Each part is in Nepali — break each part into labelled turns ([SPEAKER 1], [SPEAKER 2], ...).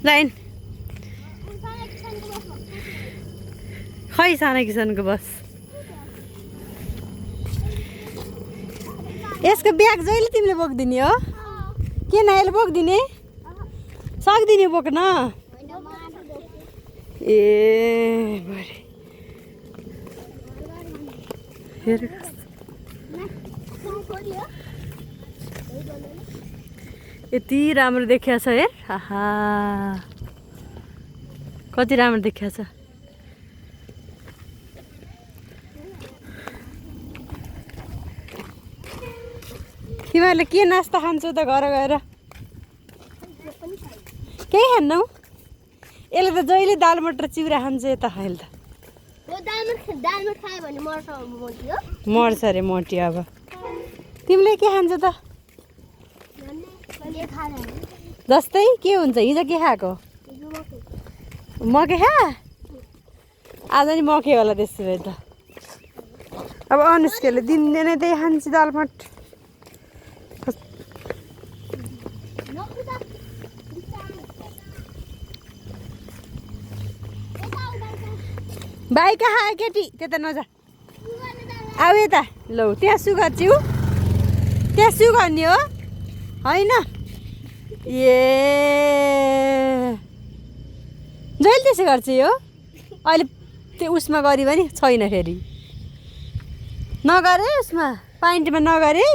[SPEAKER 1] लाइन खै सानो किसानको बस यसको ब्याग जहिले तिमीले बोकिदिने हो किन अहिले बोकिदिने सक्दिने बोक्न ए बढी हेर यति राम्रो देखिया छ हेर आहा कति राम्रो देखिया छ तिमीहरूले के नास्ता खान्छौ त घर गएर केही खान्नौ यसले त जहिले दाल मटर चिउरा खान्छ यता खाइल त मर्छ अरे मोटी अब तिमीले के खान्छौ त जस्तै के हुन्छ हिजो के खाएको मकै खा आज नि मकै होला त्यसो भए त अब अनुष्काले दिनदिनै त्यही खान्छ दाल मट भाइ कहाँ आयो केटी त्यता नजा आऊ यता लौ त्यहाँ सु गर्छु त्यहाँ सु गर्ने हो होइन ए जहिले त्यसो गर्छ यो अहिले त्यो उसमा गरी पनि छैन फेरि नगरे उसमा पाइन्टमा नगरे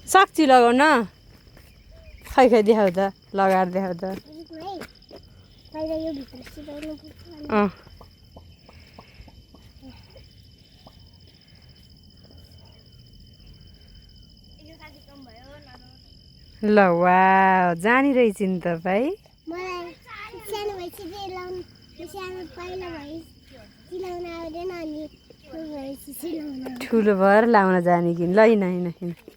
[SPEAKER 1] सक्छु लगाउन खै खै देखाउ त लगाएर देखाउ त ल वा जानी रहेछ नि तपाईँ ठुलो भएर लाउन जाने कि ल हिँड